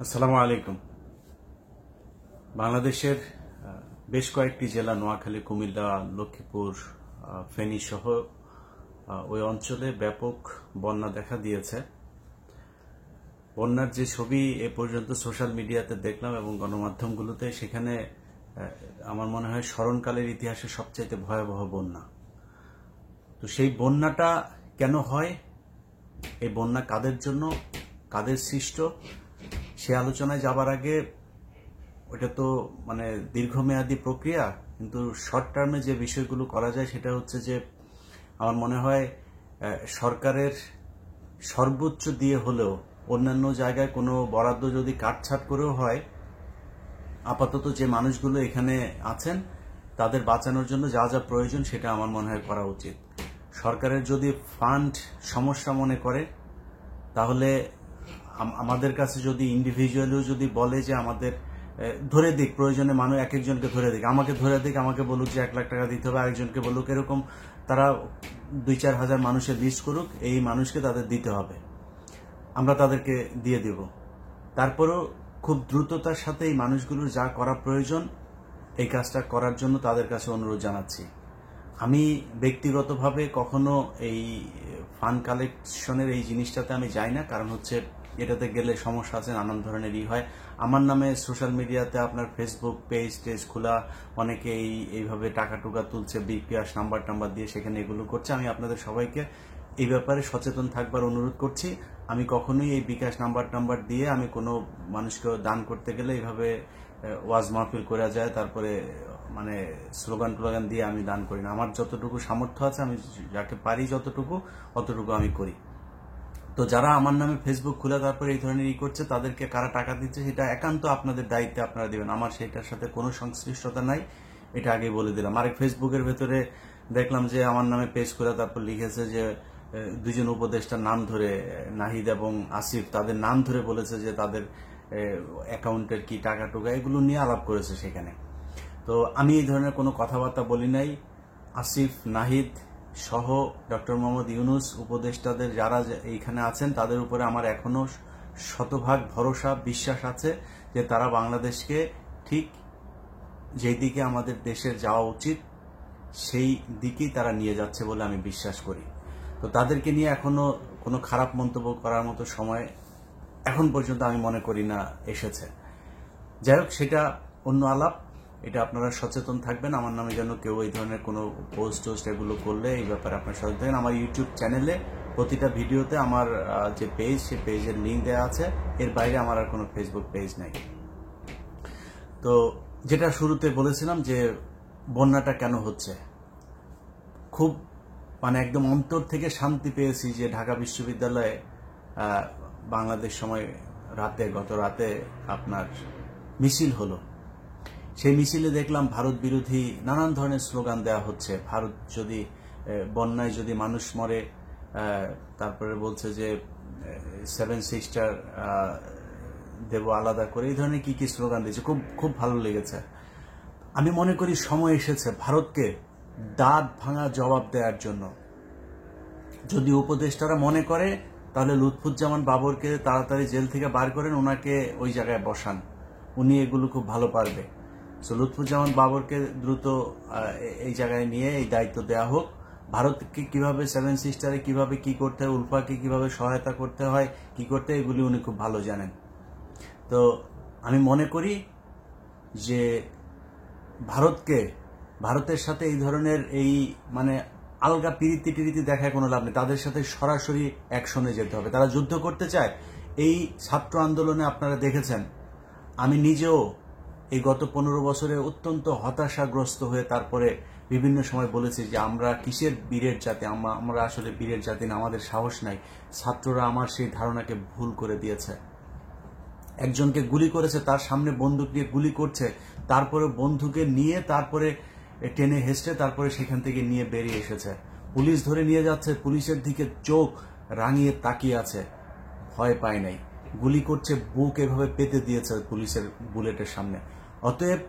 আসসালামু আলাইকুম। বাংলাদেশের বেশ কয়েকটি জেলা নোয়াখালী, কুমিল্লা, লক্ষ্মীপুর, ফেনী সহ ওই অঞ্চলে ব্যাপক বন্যা দেখা দিয়েছে। বন্যার যে ছবি এ পর্যন্ত সোশ্যাল মিডিয়াতে দেখলাম এবং গণমাধ্যমগুলোতে, সেখানে আমার মনে হয় স্মরণকালের ইতিহাসে সবচাইতে ভয়াবহ বন্যা। তো সেই বন্যাটা কেন হয়, এই বন্যা কাদের জন্য, কাদের সৃষ্ট, সে আলোচনায় যাবার আগে ওটা তো দীর্ঘমেয়াদী প্রক্রিয়া, কিন্তু শর্ট টার্মে যে বিষয়গুলো করা যায় সেটা হচ্ছে যে আমার মনে হয় সরকারের সর্বোচ্চ দিয়ে হলেও অন্যান্য জায়গায় কোনো বরাদ্দ যদি কাটছাট করেও হয়, আপাতত যে মানুষগুলো এখানে আছেন তাদের বাঁচানোর জন্য যা যা প্রয়োজন সেটা আমার মনে হয় করা উচিত। সরকারের যদি ফান্ড সমস্যা মনে করে, তাহলে আমাদের কাছে যদি ইন্ডিভিজুয়ালিও যদি বলে যে আমাদের ধরে দিক, প্রয়োজনে মানুষ এক একজনকে ধরে দিক, আমাকে ধরে দিক, আমাকে বলুক যে 1 লাখ টাকা দিতে হবে, আরেকজনকে বলুক, এরকম তারা 2-4 হাজার মানুষের লিস্ট করুক, এই মানুষকে তাদের দিতে হবে, আমরা তাদেরকে দিয়ে দেব। তারপরেও খুব দ্রুততার সাথে এই মানুষগুলোর যা করা প্রয়োজন এই কাজটা করার জন্য তাদের কাছে অনুরোধ জানাচ্ছি। আমি ব্যক্তিগতভাবে কখনো এই ফান্ড কালেকশনের এই জিনিসটাতে আমি যাই না, কারণ হচ্ছে এটাতে গেলে সমস্যা আছে, নানান ধরনের হয়। আমার নামে সোশ্যাল মিডিয়াতে আপনার ফেসবুক পেজ টেজ খোলা, অনেকে এইভাবে টাকা টুকা তুলছে, বিকাশ নাম্বার টাম্বার দিয়ে, সেখানে এগুলো করছে। আমি আপনাদের সবাইকে এই ব্যাপারে সচেতন থাকবার অনুরোধ করছি। আমি কখনোই এই বিকাশ নাম্বার টাম্বার দিয়ে আমি কোনো মানুষকে দান করতে গেলে এইভাবে ওয়াজ মাহফিল করা যায়, তারপরে স্লোগান টোগান দিয়ে আমি দান করি না। আমার যতটুকু সামর্থ্য আছে, আমি যাকে পারি অতটুকু আমি করি। তো যারা আমার নামে ফেসবুক খুলে তারপরে এই ধরনের করছে, তাদেরকে কারা টাকা দিচ্ছে সেটা একান্ত আপনাদের দায়িত্বে আপনারা দিবেন। আমার সেটার সাথে কোনো সংশ্লিষ্টতা নাই, এটা আগে বলে দিলাম। আরেক ফেসবুকের ভেতরে দেখলাম যে আমার নামে পেজ খুলে তারপর লিখেছে যে 2 জন উপদেষ্টার নাম ধরে, নাহিদ এবং আসিফ, তাদের নাম ধরে বলেছে যে তাদের অ্যাকাউন্টের কি টাকা টুকা, এগুলো নিয়ে আলাপ করেছে সেখানে। তো আমি এই ধরনের কোনো কথাবার্তা বলি নাই। আসিফ, নাহিদ সহ ডক্টর মোহাম্মদ ইউনূস উপদেষ্টাদের যারা এইখানে আছেন তাদের উপরে আমার এখনো শতভাগ ভরসা, বিশ্বাস আছে যে তারা বাংলাদেশকে ঠিক যেই দিকে আমাদের দেশের যাওয়া উচিত সেই দিকেই তারা নিয়ে যাচ্ছে বলে আমি বিশ্বাস করি। তো তাদেরকে নিয়ে এখনো কোনো খারাপ মন্তব্য করার মতো সময় এখন পর্যন্ত আমি মনে করি না এসেছে। যাই হোক, সেটা অন্য আলাপ। এটা আপনারা সচেতন থাকবেন, আমার নামে যেন কেউ এই ধরনের কোনো পোস্ট টোস্ট এগুলো করলে এই ব্যাপারে আপনারা সচেতন থাকবেন। আমার ইউটিউব চ্যানেলে প্রতিটা ভিডিওতে আমার যে পেজ, সেই পেজের লিঙ্ক দেওয়া আছে, এর বাইরে আমার আর কোনো ফেসবুক পেজ নাই। তো যেটা শুরুতে বলেছিলাম যে বন্যাটা কেন হচ্ছে, খুব একদম অন্তর থেকে শান্তি পেয়েছি যে ঢাকা বিশ্ববিদ্যালয়ে বাংলাদেশ সময় গত রাতে আপনার মিছিল হলো। সেই মিছিলে দেখলাম ভারত বিরোধী নানান ধরনের স্লোগান দেওয়া হচ্ছে। ভারত যদি বন্যায় যদি মানুষ মরে, তারপরে বলছে যে 7 সিস্টার দেব আলাদা করে, এই ধরনের কি কি স্লোগান দিয়েছে, খুব খুব ভালো লেগেছে। আমি মনে করি সময় এসেছে ভারতকে দাঁত ভাঙা জবাব দেওয়ার জন্য। যদি উপদেষ্টারা মনে করে, তাহলে লুৎফুজ্জামান বাবরকে তাড়াতাড়ি জেল থেকে বার করেন, ওনাকে ওই জায়গায় বসান, উনি এগুলো খুব ভালো পারবে। সো লুৎফুজ্জামান বাবরকে দ্রুত এই জায়গায় নিয়ে এই দায়িত্ব দেওয়া হোক। ভারতকে কিভাবে 7 সিস্টারে কিভাবে কি করতে হয়, উলফাকে কিভাবে সহায়তা করতে হয়, কি করতে হয়, এগুলি উনি খুব ভালো জানেন। তো আমি মনে করি যে ভারতের সাথে এই ধরনের আলগা পিরিতি টিরিতি দেখায় কোনো লাভ নেই। তাদের সাথে সরাসরি অ্যাকশনে যেতে হবে। তারা যুদ্ধ করতে চায়। এই ছাত্র আন্দোলনে আপনারা দেখেছেন, আমি নিজেও এই গত 15 বছরে অত্যন্ত হতাশাগ্রস্ত হয়ে তারপরে বিভিন্ন সময় বলেছি যে আমরা কিসের বীরের জাতি, আমরা আসলে বীরের জাতি না, আমাদের সাহস নাই। ছাত্ররা আমার সেই ধারণাকে ভুল করে দিয়েছে। একজনকে গুলি করেছে, তার সামনে বন্দুক দিয়ে গুলি করছে, তারপরে বন্ধুকে নিয়ে তারপরে টেনে হেসড়ে তারপরে সেখান থেকে নিয়ে বেরিয়ে এসেছে। পুলিশ ধরে নিয়ে যাচ্ছে, পুলিশের দিকে চোখ রাঙিয়ে তাকিয়ে আছে, ভয় পায় নাই। গুলি করছে, বুক এভাবে পেতে দিয়েছে পুলিশের বুলেটের সামনে। অতএব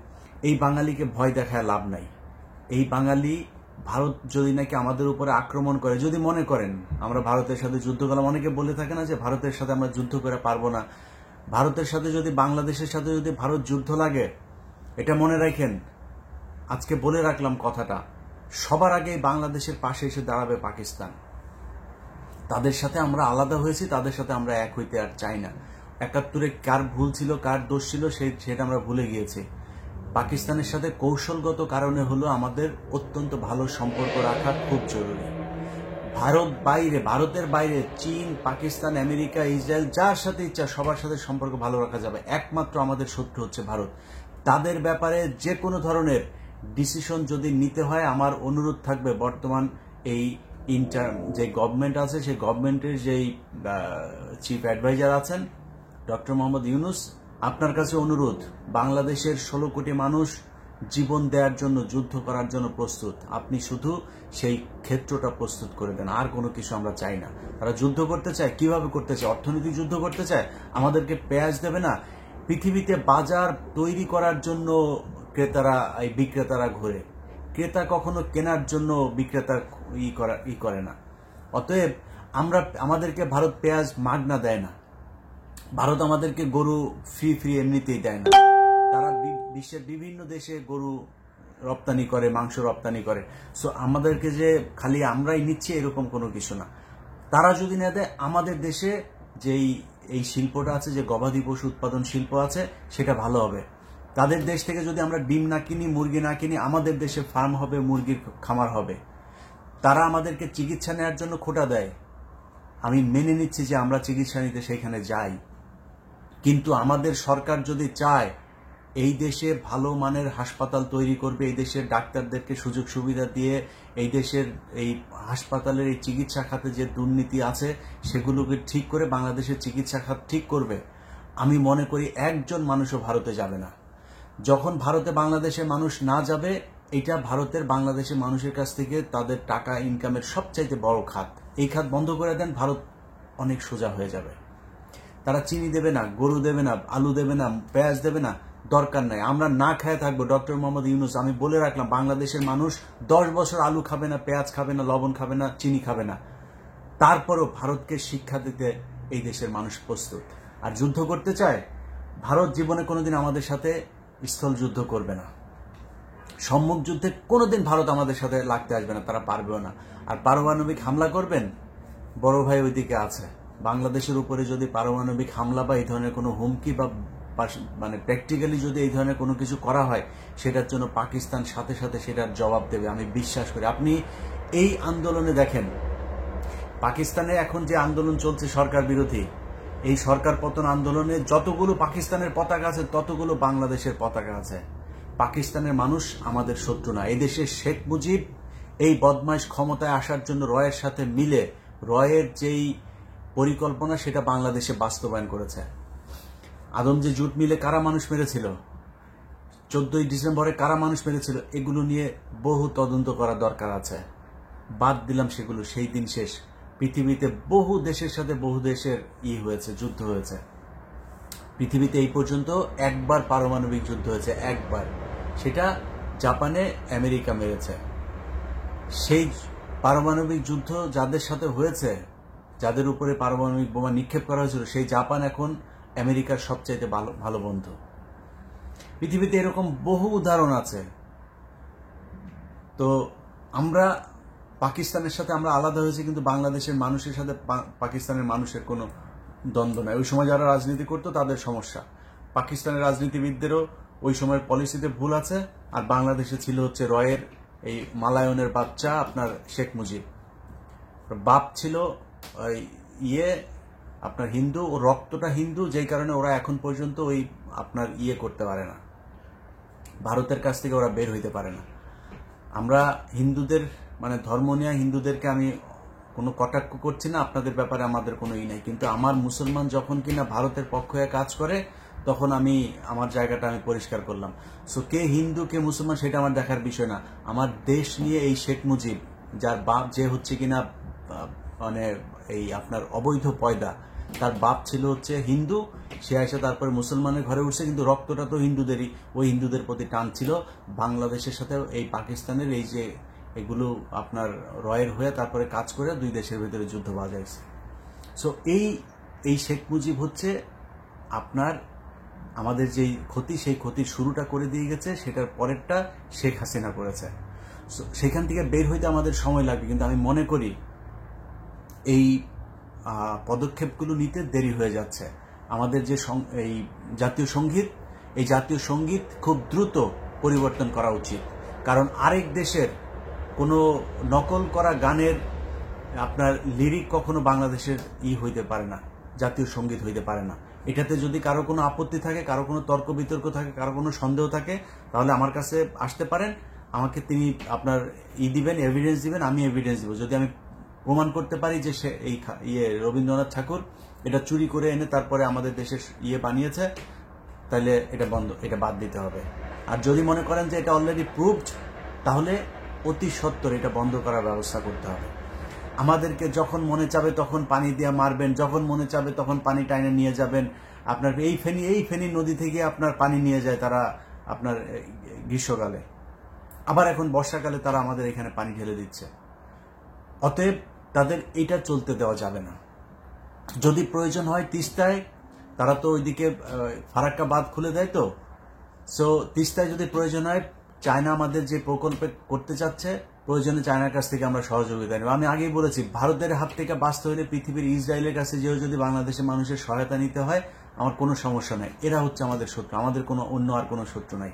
এই বাঙালিকে ভয় দেখায় লাভ নাই। এই বাঙালি, ভারত যদি নাকি আমাদের উপরে আক্রমণ করে, যদি মনে করেন আমরা ভারতের সাথে যুদ্ধ করলাম, অনেকে বলে থাকে না যে ভারতের সাথে আমরা যুদ্ধ করে পারবো না, ভারতের সাথে যদি, বাংলাদেশের সাথে যদি ভারত যুদ্ধ লাগে, এটা মনে রাখেন, আজকে বলে রাখলাম কথাটা, সবার আগে বাংলাদেশের পাশে এসে দাঁড়াবে পাকিস্তান। তাদের সাথে আমরা আলাদা হয়েছি, তাদের সাথে আমরা এক হইতে আর চাই না। ৭১-এ কার ভুল ছিল, কার দোষ ছিল, সেটা আমরা ভুলে গিয়েছি। পাকিস্তানের সাথে কৌশলগত কারণে হলো আমাদের অত্যন্ত ভালো সম্পর্ক রাখা খুব জরুরি। ভারতের বাইরে চীন, পাকিস্তান, আমেরিকা, ইসরায়েল, যার সাথে ইচ্ছা সবার সাথে সম্পর্ক ভালো রাখা যাবে। একমাত্র আমাদের শত্রু হচ্ছে ভারত। তাদের ব্যাপারে যে কোনো ধরনের ডিসিশন যদি নিতে হয়, আমার অনুরোধ থাকবে বর্তমান এই যে গভর্নমেন্ট আছে, সেই গভর্নমেন্টের যেই চিফ অ্যাডভাইজার আছেন ডক্টর মোহাম্মদ ইউনূস, আপনার কাছে অনুরোধ, বাংলাদেশের 16 কোটি মানুষ জীবন দেওয়ার জন্য, যুদ্ধ করার জন্য প্রস্তুত। আপনি শুধু সেই ক্ষেত্রটা প্রস্তুত করে দেন, আর কোনো কিছু আমরা চাই না। তারা যুদ্ধ করতে চায়, কিভাবে করতে চায়? অর্থনৈতিক যুদ্ধ করতে চায়, আমাদেরকে পেঁয়াজ দেবে না। পৃথিবীতে বাজার তৈরি করার জন্য বিক্রেতারা ঘোরে, ক্রেতা কখনো কেনার জন্য বিক্রেতা করে না। অতএব আমাদেরকে ভারত পেঁয়াজ মাগনা দেয় না, ভারত আমাদেরকে গরু ফ্রি এমনিতেই দেয় না। তারা বিশ্বের বিভিন্ন দেশে গরু রপ্তানি করে, মাংস রপ্তানি করে। সো আমাদেরকে যে খালি আমরাই নিচ্ছি এরকম কোনো কিছু না। তারা যদি না দেয়, আমাদের দেশে যেই এই শিল্পটা আছে, যে গবাদি পশু উৎপাদন শিল্প আছে, সেটা ভালো হবে। তাদের দেশ থেকে যদি আমরা ডিম না কিনি, মুরগি না কিনি, আমাদের দেশে ফার্ম হবে, মুরগির খামার হবে। তারা আমাদেরকে চিকিৎসা নেওয়ার জন্য খোটা দেয়, আমি মেনে নিচ্ছি যে আমরা চিকিৎসা নিতে সেইখানে যাই, কিন্তু আমাদের সরকার যদি চায় এই দেশে ভালো মানের হাসপাতাল তৈরি করবে, এই দেশের ডাক্তারদেরকে সুযোগ সুবিধা দিয়ে এই দেশের এই হাসপাতালের এই চিকিৎসা খাতে যে দুর্নীতি আছে সেগুলোকে ঠিক করে বাংলাদেশের চিকিৎসা খাত ঠিক করবে, আমি মনে করি একজন মানুষও ভারতে যাবে না। যখন ভারতে বাংলাদেশের মানুষ না যাবে, এটা ভারতের বাংলাদেশের মানুষের কাছ থেকে তাদের টাকা ইনকামের সবচাইতে বড় খাত। এই খাত বন্ধ করে দেন, ভারত অনেক সোজা হয়ে যাবে। তারা চিনি দেবে না, গরু দেবে না, আলু দেবে না, পেঁয়াজ দেবে না, দরকার নাই। আমরা না খেয়ে থাকবো। ডক্টর মোহাম্মদ ইউনূস, আমি বলে রাখলাম, বাংলাদেশের মানুষ 10 বছর আলু খাবে না, পেঁয়াজ খাবে না, লবণ খাবে না, চিনি খাবে না। তারপরও ভারতকে শিক্ষা দিতে এই দেশের মানুষ প্রস্তুত। আর যুদ্ধ করতে চায়, ভারত জীবনে কোনোদিন আমাদের সাথে স্থল যুদ্ধ করবে না। সম্মুখ যুদ্ধে কোনোদিন ভারত আমাদের সাথে লাগতে আসবে না, তারা পারবেও না। আর পারমাণবিক হামলা করবেন, বড় ভাই ওইদিকে আছে। বাংলাদেশের উপরে যদি পারমাণবিক হামলা বা এই ধরনের কোনো হুমকি বা মানে প্র্যাকটিক্যালি যদি এই ধরনের কোনো কিছু করা হয়, সেটার জন্য পাকিস্তান সাথে সাথে সেটার জবাব দেবে, আমি বিশ্বাস করি। আপনি এই আন্দোলনে দেখেন, পাকিস্তানে এখন যে আন্দোলন চলছে সরকার বিরোধী, এই সরকার পতন আন্দোলনে যতগুলো পাকিস্তানের পতাকা আছে ততগুলো বাংলাদেশের পতাকা আছে। পাকিস্তানের মানুষ আমাদের শত্রু না। এদেশের শেখ মুজিব এই বদমাইশ ক্ষমতায় আসার জন্য রয়ের সাথে মিলে, রয়ের যেই পরিকল্পনা সেটা বাংলাদেশে বাস্তবায়ন করেছে। আদমজি জুট মিলে কারা মানুষ মেরেছিল, 14ই ডিসেম্বরে কারা মানুষ মেরেছিল, এগুলো নিয়ে বহু তদন্ত করা দরকার আছে। বাদ দিলাম সেগুলো, সেই দিন শেষ। পৃথিবীতে বহু দেশের সাথে বহু দেশের হয়েছে, যুদ্ধ হয়েছে। পৃথিবীতে এই পর্যন্ত একবার পারমাণবিক যুদ্ধ হয়েছে, একবার। সেটা জাপানে আমেরিকা মেরেছে। সেই পারমাণবিক যুদ্ধ যাদের সাথে হয়েছে, যাদের উপরে পারমাণবিক বোমা নিক্ষেপ করা হয়েছিল, সেই জাপান এখন আমেরিকার সবচাইতে ভালো বন্ধু। পৃথিবীতে এরকম বহু উদাহরণ আছে। তো আমরা পাকিস্তানের সাথে আমরা আলাদা হয়েছি, কিন্তু বাংলাদেশের মানুষের সাথে পাকিস্তানের মানুষের কোনো দ্বন্দ্ব নাই। ওই সময় যারা রাজনীতি করতো তাদের সমস্যা, পাকিস্তানের রাজনীতিবিদদেরও ওই সময়ের পলিসিতে ভুল আছে। আর বাংলাদেশে ছিল হচ্ছে রয়ের এই মালায়নের বাচ্চা আপনার শেখ মুজিব, বাপ ছিল আপনার হিন্দু, ও রক্তটা হিন্দু, যেই কারণে ওরা এখন পর্যন্ত ওই আপনার করতে পারে না, ভারতের কাছ থেকে ওরা বের হইতে পারে না। আমরা হিন্দুদের মানে ধর্ম নিয়ে হিন্দুদেরকে আমি কোনো কটাক্ষ করছি না, আপনাদের ব্যাপারে আমাদের কোনো নাই, কিন্তু আমার মুসলমান যখন কিনা ভারতের পক্ষ হয়ে কাজ করে, তখন আমি আমার জায়গাটা আমি পরিষ্কার করলাম। সো কে হিন্দু কে মুসলমান সেটা আমার দেখার বিষয় না। আমার দেশ নিয়ে এই শেখ মুজিব, যার বাপ যে হচ্ছে কিনা মানে এই আপনার অবৈধ পয়দা, তার বাপ ছিল হচ্ছে হিন্দু, সে এসে তারপরে মুসলমানের ঘরে উঠছে, কিন্তু রক্তটা তো হিন্দুদেরই, ওই হিন্দুদের প্রতি টান ছিল। বাংলাদেশের সাথে এই পাকিস্তানের এই যে এগুলো আপনার রয়ের হয়ে তারপরে কাজ করে দুই দেশের ভিতরে যুদ্ধ বাজাইছে। সো এই শেখ মুজিব হচ্ছে আপনার আমাদের যেই ক্ষতি, সেই ক্ষতির শুরুটা করে দিয়ে গেছে, সেটার পরেরটা শেখ হাসিনা করেছে। সেখান থেকে বের হইতে আমাদের সময় লাগবে, কিন্তু আমি মনে করি এই পদক্ষেপগুলো নিতে দেরি হয়ে যাচ্ছে। আমাদের যে এই জাতীয় সঙ্গীত, এই জাতীয় সঙ্গীত খুব দ্রুত পরিবর্তন করা উচিত। কারণ আরেক দেশের কোনো নকল করা গানের আপনার লিরিক কখনো বাংলাদেশের হইতে পারে না, জাতীয় সঙ্গীত হইতে পারে না। এটাতে যদি কারো কোনো আপত্তি থাকে, কারো কোনো তর্ক বিতর্ক থাকে, কারো কোনো সন্দেহ থাকে, তাহলে আমার কাছে আসতে পারেন। আমাকে তিনি আপনার দিবেন, এভিডেন্স দিবেন, আমি এভিডেন্স দিব। যদি আমি প্রমাণ করতে পারি যে সে এই রবীন্দ্রনাথ ঠাকুর এটা চুরি করে এনে তারপরে আমাদের দেশের বানিয়েছে, তাহলে এটা বন্ধ, এটা বাদ দিতে হবে। আর যদি মনে করেন যে এটা অলরেডি প্রুভড, তাহলে অতি সত্বর এটা বন্ধ করার ব্যবস্থা করতে হবে। আমাদেরকে যখন মনে চাবে তখন পানি দিয়ে মারবেন, যখন মনে চাবে তখন পানি টাইনে নিয়ে যাবেন। আপনার এই ফেনী নদী থেকে আপনার পানি নিয়ে যায় তারা আপনার গ্রীষ্মকালে, আবার এখন বর্ষাকালে তারা আমাদের এখানে পানি ঢেলে দিচ্ছে। অতএব তাদের এটা চলতে দেওয়া যাবে না। যদি প্রয়োজন হয় তিস্তায়, তারা তো ওইদিকে ফারাক্কা বাঁধ খুলে দেয়, তো সো তিস্তায় যদি প্রয়োজন হয়, চায়না আমাদের যে প্রকল্পে করতে চাচ্ছে, প্রয়োজনে চায়নার কাছ থেকে আমরা সহযোগিতা নেব। আমি আগেই বলেছি, ভারতের হাত থেকে বাঁচতে হলে পৃথিবীর ইসরায়েলের কাছে যেও যদি বাংলাদেশের মানুষের সহায়তা নিতে হয়, আমার কোনো সমস্যা নাই। এরা হচ্ছে আমাদের শত্রু, আমাদের কোনো অন্য আর কোনো শত্রু নাই।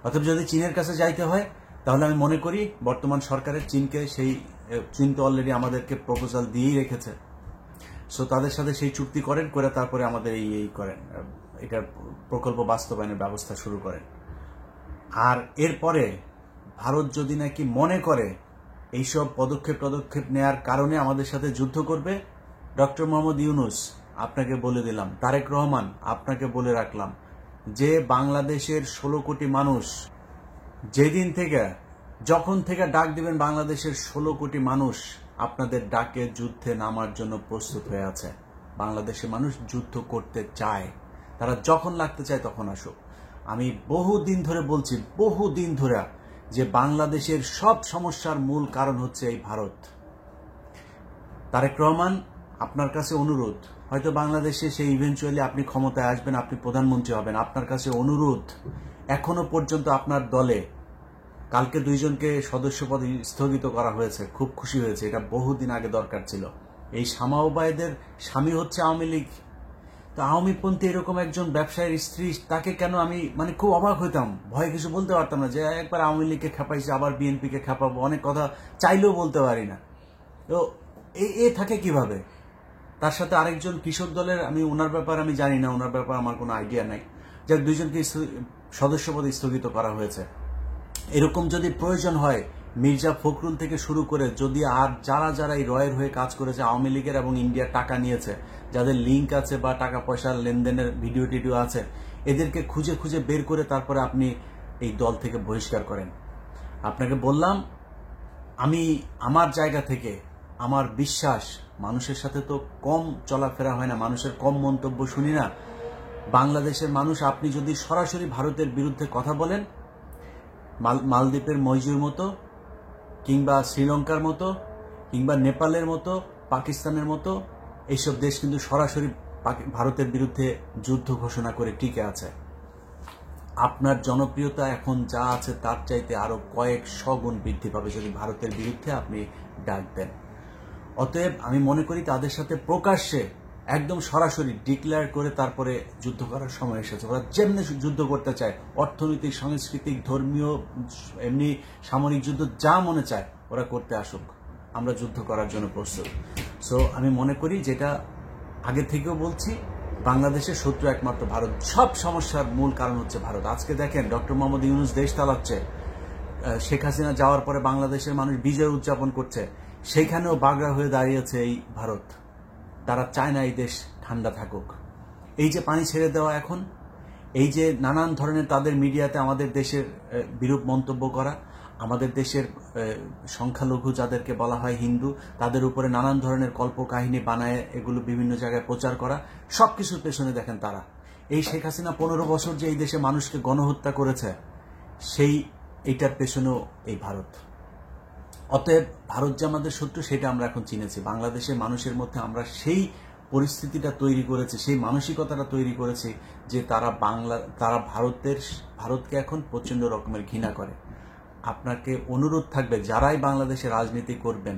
অতএব যদি চীনের কাছে যাইতে হয়, তাহলে আমি মনে করি বর্তমান সরকারের চীন তো অলরেডি আমাদেরকে প্রপোজাল দিয়েই রেখেছে। সো তাদের সাথে সেই চুক্তি করেন, করে তারপরে আমাদের এই করেন, এটার প্রকল্প বাস্তবায়নের ব্যবস্থা শুরু করেন। আর এরপরে ভারত যদি নাকি মনে করে এইসব পদক্ষেপ নেয়ার কারণে আমাদের সাথে যুদ্ধ করবে, ডক্টর মোহাম্মদ ইউনূস আপনাকে বলে দিলাম, তারেক রহমান আপনাকে বলে রাখলাম, যে বাংলাদেশের 16 কোটি মানুষ যখন থেকে ডাক দিবেন, বাংলাদেশের 16 কোটি মানুষ আপনাদের ডাকে যুদ্ধে নামার জন্য প্রস্তুত হয়ে আছে। বাংলাদেশের মানুষ যুদ্ধ করতে চায়, তারা যখন লাগতে চায় তখন আসুক। আমি বহুদিন ধরে বলছি, বহুদিন ধরে, যে বাংলাদেশের সব সমস্যার মূল কারণ হচ্ছে এই ভারত। তারেক রহমান, আপনার কাছে অনুরোধ, হয়তো বাংলাদেশে সেই ইভেন্চুয়ালি আপনি ক্ষমতায় আসবেন, আপনি প্রধানমন্ত্রী হবেন, আপনার কাছে অনুরোধ, এখনো পর্যন্ত আপনার দলে কালকে 2 জনকে সদস্যপদ স্থগিত করা হয়েছে, খুব খুশি হয়েছে, এটা বহুদিন আগে দরকার ছিল। এই শামা ওবায়েদের স্বামী হচ্ছে আওয়ামী লীগ, তো আওয়ামীপন্থী এরকম একজন ব্যবসায়ীর স্ত্রী, তাকে কেন আমি খুব অবাক হইতাম, ভয়ে কিছু বলতে পারতাম না, যে একবার আওয়ামী লীগকে খেপাইছে, আবার বিএনপিকে খেপাবো, অনেক কথা চাইলেও বলতে পারি না। তো এই থাকে কিভাবে? তার সাথে আরেকজন কৃষক দলের, আমি ওনার ব্যাপারে আমি জানি না, ওনার ব্যাপারে আমার কোনো আইডিয়া নাই, যাক 2 জনকে সদস্যপদ স্থগিত করা হয়েছে। এরকম যদি প্রয়োজন হয়, মির্জা ফখরুল থেকে শুরু করে যদি আর যারা এই রয়ের হয়ে কাজ করেছে, আওয়ামী লীগের এবং ইন্ডিয়ার টাকা নিয়েছে, যাদের লিঙ্ক আছে বা টাকা পয়সার লেনদেনের ভিডিও আছে, এদেরকে খুঁজে বের করে তারপরে আপনি এই দল থেকে বহিষ্কার করেন। আপনাকে বললাম, আমি আমার জায়গা থেকে আমার বিশ্বাস, মানুষের সাথে তো কম চলাফেরা হয় না, মানুষের কম মন্তব্য শুনি না। বাংলাদেশের মানুষ, আপনি যদি সরাসরি ভারতের বিরুদ্ধে কথা বলেন, মালদ্বীপের মইজুর মতো, কিংবা শ্রীলঙ্কার মতো, কিংবা নেপালের মতো, পাকিস্তানের মতো, এইসব দেশ কিন্তু সরাসরি ভারতের বিরুদ্ধে যুদ্ধ ঘোষণা করে টিকে আছে। আপনার জনপ্রিয়তা এখন যা আছে তার চাইতে আরো কয়েকশো গুণ বৃদ্ধি পাবে যদি ভারতের বিরুদ্ধে আপনি ডাক দেন। অতএব আমি মনে করি তাদের সাথে প্রকাশ্যে একদম সরাসরি ডিক্লেয়ার করে তারপরে যুদ্ধ করার সময় এসেছে। ওরা যেমনি যুদ্ধ করতে চায়, অর্থনৈতিক, সাংস্কৃতিক, ধর্মীয়, এমনি সামরিক যুদ্ধ যা মনে চায় ওরা করতে আসুক, আমরা যুদ্ধ করার জন্য প্রস্তুত। সো আমি মনে করি, যেটা আগে থেকেও বলছি, বাংলাদেশের শত্রু একমাত্র ভারত। সব সমস্যার মূল কারণ হচ্ছে ভারত। আজকে দেখেন ডক্টর মোহাম্মদ ইউনূস দেশ চালাচ্ছে, শেখ হাসিনা যাওয়ার পরে বাংলাদেশের মানুষ বিজয় উদযাপন করছে, সেইখানেও বাগড়া হয়ে দাঁড়িয়েছে এই ভারত। তারা চায় না এই দেশ ঠান্ডা থাকুক। এই যে পানি ছেড়ে দেওয়া এখন, এই যে নানান ধরনের তাদের মিডিয়াতে আমাদের দেশের বিরূপ মন্তব্য করা, আমাদের দেশের সংখ্যালঘু যাদেরকে বলা হয় হিন্দু, তাদের উপরে নানান ধরনের কল্পকাহিনী বানায় এগুলো বিভিন্ন জায়গায় প্রচার করা, সবকিছুর পেছনে দেখেন তারা। এই শেখ হাসিনা 15 বছর যে এই দেশে মানুষকে গণহত্যা করেছে, এইটার পেছনেও এই ভারত। অতএব ভারত যে আমাদের শত্রু সেটা আমরা এখন চিনেছি। বাংলাদেশের মানুষের মধ্যে আমরা সেই পরিস্থিতিটা তৈরি করেছে, সেই মানসিকতাটা তৈরি করেছে যে তারা ভারতকে এখন প্রচন্ড রকমের ঘৃণা করে। আপনাকে অনুরোধ থাকবে, যারাই বাংলাদেশে রাজনীতি করবেন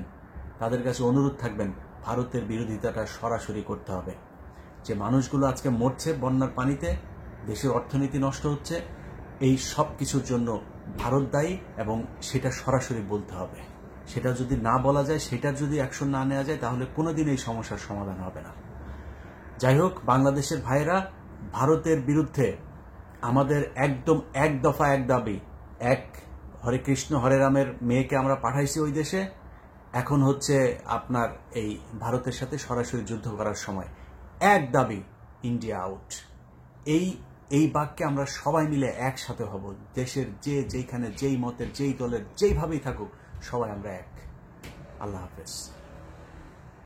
তাদের কাছে অনুরোধ থাকবেন, ভারতের বিরোধিতাটা সরাসরি করতে হবে। যে মানুষগুলো আজকে মরছে বন্যার পানিতে, দেশের অর্থনীতি নষ্ট হচ্ছে, এই সব কিছুর জন্য ভারত দায়ী এবং সেটা সরাসরি বলতে হবে। সেটা যদি না বলা যায়, সেটার যদি অ্যাকশন না নেওয়া যায়, তাহলে কোনোদিন এই সমস্যার সমাধান হবে না। যাই হোক, বাংলাদেশের ভাইয়েরা, ভারতের বিরুদ্ধে আমাদের একদম এক দফা এক দাবি। এক, হরে কৃষ্ণ হরে রামের মেয়েকে আমরা পাঠাইছি ওই দেশে, এখন হচ্ছে আপনার এই ভারতের সাথে সরাসরি যুদ্ধ করার সময়। এক দাবি, ইন্ডিয়া আউট। এই বাক্যে আমরা সবাই মিলে একসাথে হব। দেশের যেইখানে যেই মতের যেই দলের যেইভাবেই থাকুক, সবাই আমরা এক। আল্লাহ হাফেজ।